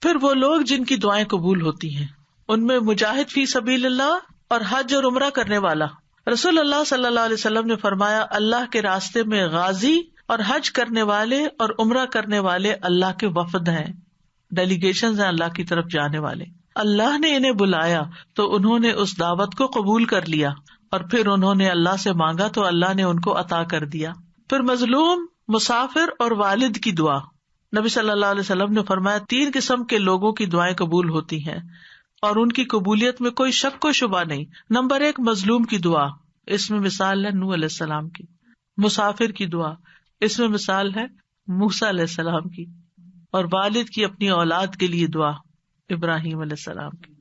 پھر وہ لوگ جن کی دعائیں قبول ہوتی ہیں ان میں مجاہد فی سبیل اللہ اور حج اور عمرہ کرنے والا. رسول اللہ صلی اللہ علیہ وسلم نے فرمایا اللہ کے راستے میں غازی اور حج کرنے والے اور عمرہ کرنے والے اللہ کے وفد ہیں، ڈیلیگیشنز ہیں اللہ کی طرف جانے والے. اللہ نے انہیں بلایا تو انہوں نے اس دعوت کو قبول کر لیا اور پھر انہوں نے اللہ سے مانگا تو اللہ نے ان کو عطا کر دیا. پھر مظلوم، مسافر اور والد کی دعا. نبی صلی اللہ علیہ وسلم نے فرمایا 3 قسم کے لوگوں کی دعائیں قبول ہوتی ہیں اور ان کی قبولیت میں کوئی شک و شبہ نہیں. نمبر 1 مظلوم کی دعا، اس میں مثال ہے نوح علیہ السلام کی. مسافر کی دعا، اس میں مثال ہے موسیٰ علیہ السلام کی. اور والد کی اپنی اولاد کے لیے دعا، ابراہیم علیہ السلام کی.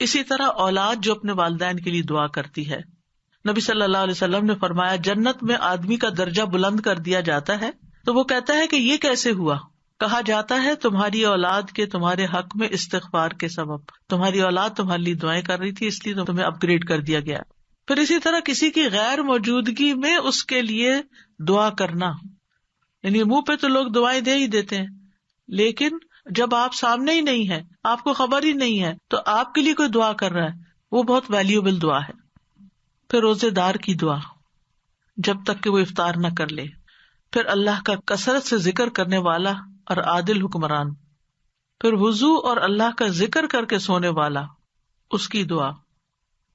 اسی طرح اولاد جو اپنے والدین کے لیے دعا کرتی ہے. نبی صلی اللہ علیہ وسلم نے فرمایا جنت میں آدمی کا درجہ بلند کر دیا جاتا ہے تو وہ کہتا ہے کہ یہ کیسے ہوا؟ کہا جاتا ہے تمہاری اولاد کے تمہارے حق میں استغفار کے سبب، تمہاری اولاد تمہارے لیے دعائیں کر رہی تھی اس لیے تمہیں اپ گریڈ کر دیا گیا. پھر اسی طرح کسی کی غیر موجودگی میں اس کے لیے دعا کرنا، یعنی منہ پہ تو لوگ دعائیں دے ہی دیتے ہیں لیکن جب آپ سامنے ہی نہیں ہے، آپ کو خبر ہی نہیں ہے تو آپ کے لیے کوئی دعا کر رہا ہے، وہ بہت ویلیوبل دعا ہے. پھر روزے دار کی دعا جب تک کہ وہ افطار نہ کر لے. پھر اللہ کا کثرت سے ذکر کرنے والا اور عادل حکمران. پھر وضو اور اللہ کا ذکر کر کے سونے والا، اس کی دعا.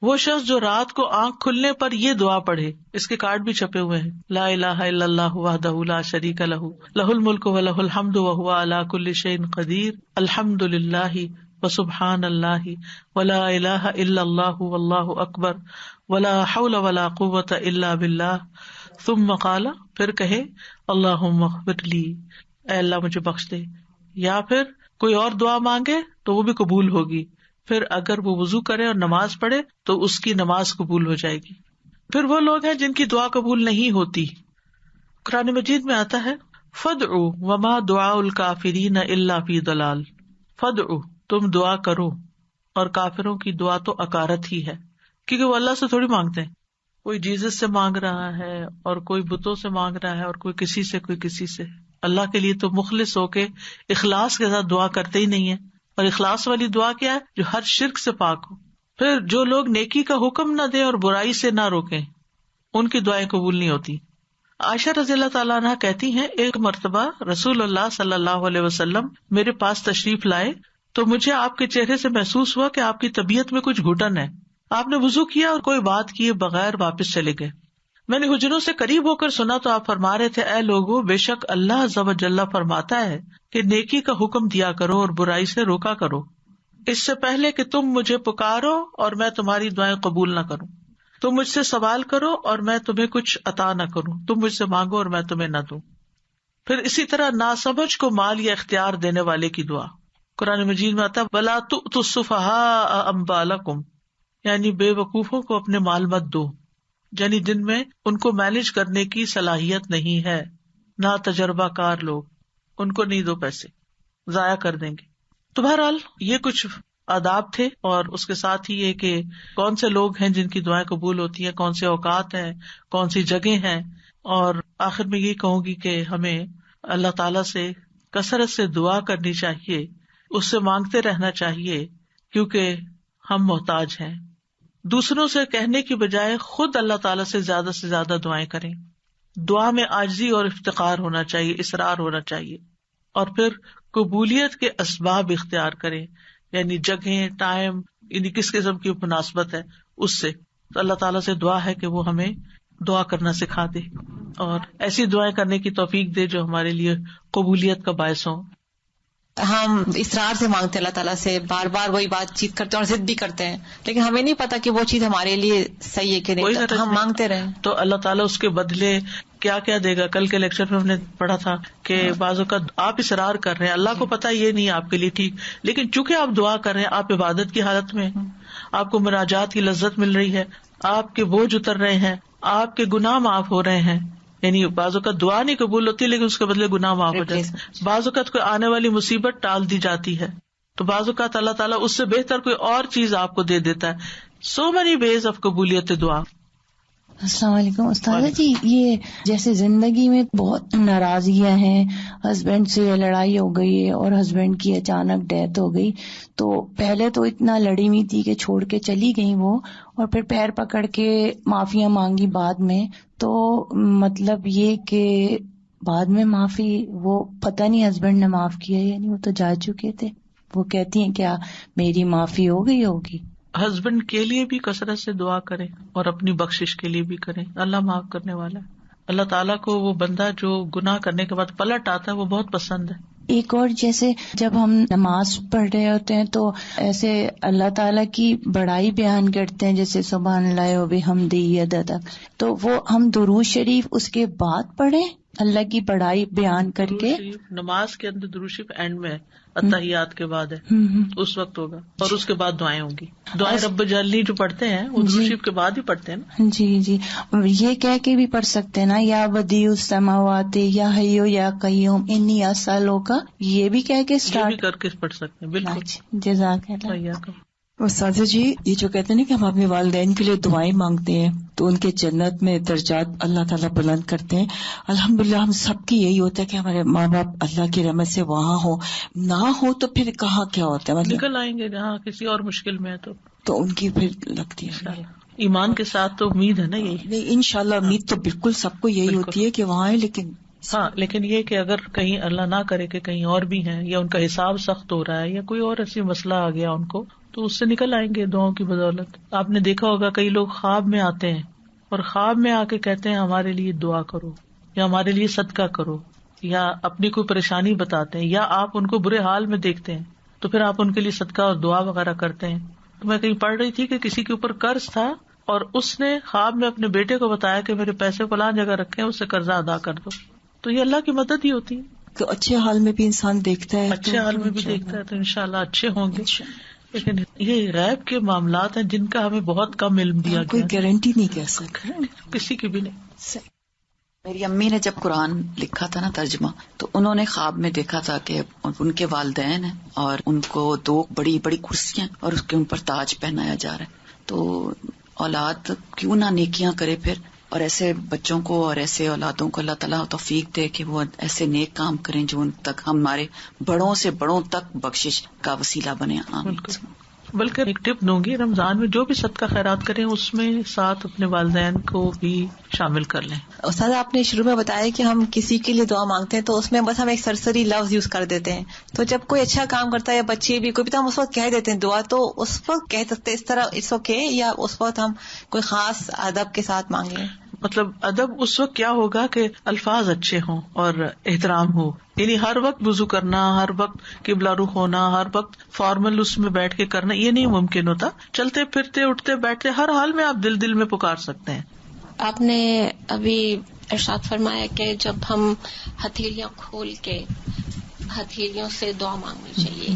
وہ شخص جو رات کو آنکھ کھلنے پر یہ دعا پڑھے، اس کے کارڈ بھی چھپے ہوئے ہیں، لا الہ الا اللہ وحدہ لا شریک لہ لہ الملک و لہ الحمد وہو علی کل شیء قدیر الحمد للہ وسبحان اللہ ولا الہ الا اللہ واللہ اکبر ولا حول ولا قوۃ الا باللہ. ثم قال، پھر کہے اللہم اغفر لی، اے اللہ مجھے بخش دے. یا پھر کوئی اور دعا مانگے تو وہ بھی قبول ہوگی. پھر اگر وہ وضو کرے اور نماز پڑھے تو اس کی نماز قبول ہو جائے گی. پھر وہ لوگ ہیں جن کی دعا قبول نہیں ہوتی. قرآن مجید میں آتا ہے فادعوا وما دعاء الکافرین الا فی ضلال. فادعوا، تم دعا کرو، اور کافروں کی دعا تو اکارت ہی ہے، کیونکہ وہ اللہ سے تھوڑی مانگتے ہیں. کوئی جیزس سے مانگ رہا ہے اور کوئی بتوں سے مانگ رہا ہے اور کوئی کسی سے. اللہ کے لیے تو مخلص ہو کے اخلاص کے ساتھ دعا کرتے ہی نہیں ہے. اور اخلاص والی دعا کیا ہے؟ جو ہر شرک سے پاک ہو. پھر جو لوگ نیکی کا حکم نہ دیں اور برائی سے نہ روکیں، ان کی دعائیں قبول نہیں ہوتی. عائشہ رضی اللہ تعالیٰ عنہ کہتی ہیں ایک مرتبہ رسول اللہ صلی اللہ علیہ وسلم میرے پاس تشریف لائے تو مجھے آپ کے چہرے سے محسوس ہوا کہ آپ کی طبیعت میں کچھ گھٹن ہے. آپ نے وضو کیا اور کوئی بات کیے بغیر واپس چلے گئے. میں نے حجروں سے قریب ہو کر سنا تو آپ فرما رہے تھے اے لوگو، بے شک اللہ عز و جل فرماتا ہے کہ نیکی کا حکم دیا کرو اور برائی سے روکا کرو، اس سے پہلے کہ تم مجھے پکارو اور میں تمہاری دعائیں قبول نہ کروں. تم مجھ سے سوال کرو اور میں تمہیں کچھ عطا نہ کروں، تم مجھ سے مانگو اور میں تمہیں نہ دوں. پھر اسی طرح ناسمجھ کو مال یا اختیار دینے والے کی دعا. قرآن مجید میں آتا ہے وَلَا تُؤْتُوا السُّفَهَاءَ أَمْوَالَكُمْ، یعنی بے وقوفوں کو اپنے مال مت دو، یعنی جن میں ان کو مینج کرنے کی صلاحیت نہیں ہے، نہ تجربہ کار لوگ، ان کو نہیں دو، پیسے ضائع کر دیں گے. تو بہرحال یہ کچھ آداب تھے، اور اس کے ساتھ ہی یہ کہ کون سے لوگ ہیں جن کی دعائیں قبول ہوتی ہیں، کون سے اوقات ہیں، کون سی جگہ ہیں. اور آخر میں یہ کہوں گی کہ ہمیں اللہ تعالیٰ سے کثرت سے دعا کرنی چاہیے، اس سے مانگتے رہنا چاہیے، کیونکہ ہم محتاج ہیں. دوسروں سے کہنے کی بجائے خود اللہ تعالیٰ سے زیادہ دعائیں کریں. دعا میں عاجزی اور افتقار ہونا چاہیے، اصرار ہونا چاہیے. اور پھر قبولیت کے اسباب اختیار کریں، یعنی جگہیں، ٹائم، یعنی کس قسم کی مناسبت ہے اس سے. تو اللہ تعالیٰ سے دعا ہے کہ وہ ہمیں دعا کرنا سکھا دے اور ایسی دعائیں کرنے کی توفیق دے جو ہمارے لیے قبولیت کا باعث ہوں. ہم اصرار سے مانگتے اللہ تعالیٰ سے، بار بار وہی بات چیت کرتے ہیں اور ضد بھی کرتے ہیں، لیکن ہمیں نہیں پتا کہ وہ چیز ہمارے لیے صحیح ہے کہ نہیں، تو ہم مانگتے رہیں تو اللہ تعالیٰ اس کے بدلے کیا کیا دے گا. کل کے لیکچر میں ہم نے پڑھا تھا کہ بعض اوقات آپ اصرار کر رہے ہیں، اللہ کو پتا یہ نہیں آپ کے لیے ٹھیک، لیکن چونکہ آپ دعا کر رہے ہیں، آپ عبادت کی حالت میں، آپ کو مناجات کی لذت مل رہی ہے، آپ کے بوجھ اتر رہے ہیں، آپ کے گناہ معاف ہو رہے ہیں. یعنی بعض اوقات دعا نہیں قبول ہوتی لیکن اس کے بدلے گناہ معاف ہو جاتے ہیں. بعض اوقات کوئی آنے والی مصیبت ٹال دی جاتی ہے، تو بعض اوقات اللہ تعالیٰ اس سے بہتر کوئی اور چیز آپ کو دے دیتا ہے. سو مینی ویز آف قبولیت دعا. السلام علیکم استاذہ جی. یہ جیسے زندگی میں بہت ناراضگیاں ہیں, ہسبینڈ سے لڑائی ہو گئی ہے اور ہسبینڈ کی اچانک ڈیتھ ہو گئی, تو پہلے تو اتنا لڑی ہوئی تھی کہ چھوڑ کے چلی گئی وہ, اور پھر پیر پکڑ کے معافیاں مانگی بعد میں, تو مطلب یہ کہ بعد میں معافی وہ پتہ نہیں ہسبینڈ نے معاف کیا یا نہیں, وہ تو جا چکے تھے, وہ کہتی ہیں کیا میری معافی ہو گئی ہوگی؟ ہسبینڈ کے لیے بھی کثرت سے دعا کریں اور اپنی بخشش کے لیے بھی کریں, اللہ معاف کرنے والا ہے. اللہ تعالیٰ کو وہ بندہ جو گناہ کرنے کے بعد پلٹ آتا ہے وہ بہت پسند ہے. ایک اور, جیسے جب ہم نماز پڑھ رہے ہوتے ہیں تو ایسے اللہ تعالیٰ کی بڑائی بیان کرتے ہیں, جیسے سبحان اللہ و بحمدہ عدد, تو وہ ہم درود شریف اس کے بعد پڑھیں اللہ کی بڑائی بیان کر کے؟ نماز کے اندر درود شریف اینڈ میں اتحیات کے بعد ہے, اس وقت ہوگا, اور اس کے بعد دعائیں ہوں گی. دعائیں رب جلنی جو پڑھتے ہیں وہ درود شریف کے بعد ہی پڑھتے ہیں نا. جی جی, یہ کہہ کے بھی پڑھ سکتے ہیں نا, یا بدیع السماوات یا حیو یا قیوم انی اسالو کا, یہ بھی کہہ کے اسٹارٹ کر کے پڑھ سکتے ہیں. بالکل, جزاک اللہ. استاذہ جی, یہ جو کہتے ہیں نا کہ ہم اپنے والدین کے لیے دعائیں مانگتے ہیں تو ان کے جنت میں درجات اللہ تعالیٰ بلند کرتے ہیں. الحمدللہ ہم سب کی یہی ہوتا ہے کہ ہمارے ماں باپ اللہ کی رحمت سے وہاں ہو, نہ ہو تو پھر کہاں کیا ہوتا ہے, مطلب نکل آئیں گے جہاں کسی اور مشکل میں ہے تو ان کی پھر لگتی ہے. ایمان کے ساتھ تو امید ہے نا یہی. نہیں, انشاءاللہ امید تو بالکل سب کو یہی ہوتی ہے کہ وہاں ہے, لیکن یہ کہ اگر کہیں اللہ نہ کرے کہ کہیں اور بھی ہیں یا ان کا حساب سخت ہو رہا ہے یا کوئی اور ایسی مسئلہ آ گیا ان کو, تو اس سے نکل آئیں گے دعاؤں کی بدولت. آپ نے دیکھا ہوگا کئی لوگ خواب میں آتے ہیں اور خواب میں آ کے کہتے ہیں ہمارے لیے دعا کرو یا ہمارے لیے صدقہ کرو, یا اپنی کوئی پریشانی بتاتے ہیں, یا آپ ان کو برے حال میں دیکھتے ہیں تو پھر آپ ان کے لیے صدقہ اور دعا وغیرہ کرتے ہیں. تو میں کہیں پڑھ رہی تھی کہ کسی کے اوپر قرض تھا اور اس نے خواب میں اپنے بیٹے کو بتایا کہ میرے پیسے فلاں جگہ رکھے ہیں, اس سے قرضہ ادا کر دو. تو یہ اللہ کی مدد ہی ہوتی ہے کہ اچھے حال میں بھی انسان دیکھتا ہے, اچھے حال میں بھی دیکھتا ہے, تو انشاءاللہ اچھے ہوں گے. لیکن یہ غیب کے معاملات ہیں جن کا ہمیں بہت کم علم دیا گیا, کوئی گارنٹی نہیں کہہ سکتا کسی کی بھی نہیں. میری امی نے جب قرآن لکھا تھا نا ترجمہ, تو انہوں نے خواب میں دیکھا تھا کہ ان کے والدین ہیں اور ان کو 2 بڑی بڑی کرسیاں اور اس کے ان پر تاج پہنایا جا رہا ہے. تو اولاد کیوں نہ نیکیاں کرے پھر, اور ایسے بچوں کو اور ایسے اولادوں کو اللہ تعالیٰ توفیق دے کہ وہ ایسے نیک کام کریں جو ان تک ہمارے بڑوں سے بڑوں تک بخشش کا وسیلہ بنے. بلکہ ایک ٹپ دوں گی, رمضان میں جو بھی صدقہ خیرات کریں اس میں ساتھ اپنے والدین کو بھی شامل کر لیں. استاد آپ نے شروع میں بتایا کہ ہم کسی کے لیے دعا مانگتے ہیں تو اس میں بس ہم ایک سرسری لفظ یوز کر دیتے ہیں, تو جب کوئی اچھا کام کرتا ہے یا بچے بھی کوئی بھی تو ہم اس وقت کہہ دیتے ہیں دعا, تو اس وقت کہہ سکتے اس طرح اس وقت یا اس وقت ہم کوئی خاص ادب کے ساتھ مانگیں؟ مطلب ادب اس وقت کیا ہوگا کہ الفاظ اچھے ہوں اور احترام ہو, یعنی ہر وقت وضو کرنا, ہر وقت قبلہ رخ ہونا, ہر وقت فارمل اس میں بیٹھ کے کرنا, یہ نہیں ممکن ہوتا. چلتے پھرتے اٹھتے بیٹھتے ہر حال میں آپ دل میں پکار سکتے ہیں. آپ نے ابھی ارشاد فرمایا کہ جب ہم ہتھیلیاں کھول کے ہتھیلیوں سے دعا مانگنی چاہیے.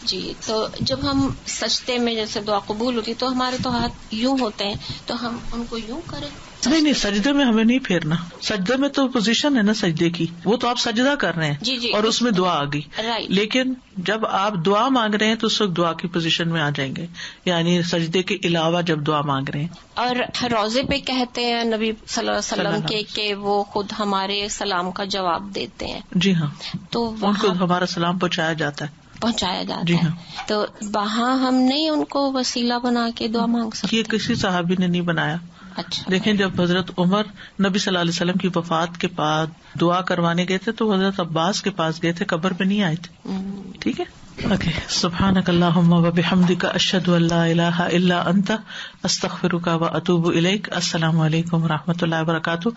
جی, تو جب ہم سجدے میں جیسے دعا قبول ہوتی تو ہمارے تو ہاتھ یوں ہوتے ہیں, تو ہم ان کو یوں کریں. نہیں, سجدے میں ہمیں نہیں پھیرنا. سجدے میں تو پوزیشن ہے نا سجدے کی, وہ تو آپ سجدہ کر رہے ہیں. جی, اور اس میں دعا آ گئی. لیکن جب آپ دعا مانگ رہے ہیں تو اس وقت دعا کی پوزیشن میں آ جائیں گے, یعنی سجدے کے علاوہ جب دعا مانگ رہے ہیں. اور روزے پہ کہتے ہیں نبی صلی اللہ علیہ وسلم کے کہ وہ خود ہمارے سلام کا جواب دیتے ہیں. جی ہاں, تو ان کو ہمارا سلام پہنچایا جاتا ہے. جی ہاں. تو وہاں ہم نہیں ان کو وسیلہ بنا کے دعا مانگ سکتے. یہ کسی صحابی نے نہیں بنایا. اچھا, دیکھیں جب حضرت عمر نبی صلی اللہ علیہ وسلم کی وفات کے بعد دعا کروانے گئے تھے تو حضرت عباس کے پاس گئے تھے, قبر پہ نہیں آئے تھے. ٹھیک ہے, اوکے. سبحانک اللہم و بحمدک اشہد ان لا الہ الا انت استغفرک و اتوب الیک. السلام علیکم و رحمۃ اللہ وبرکاتہ.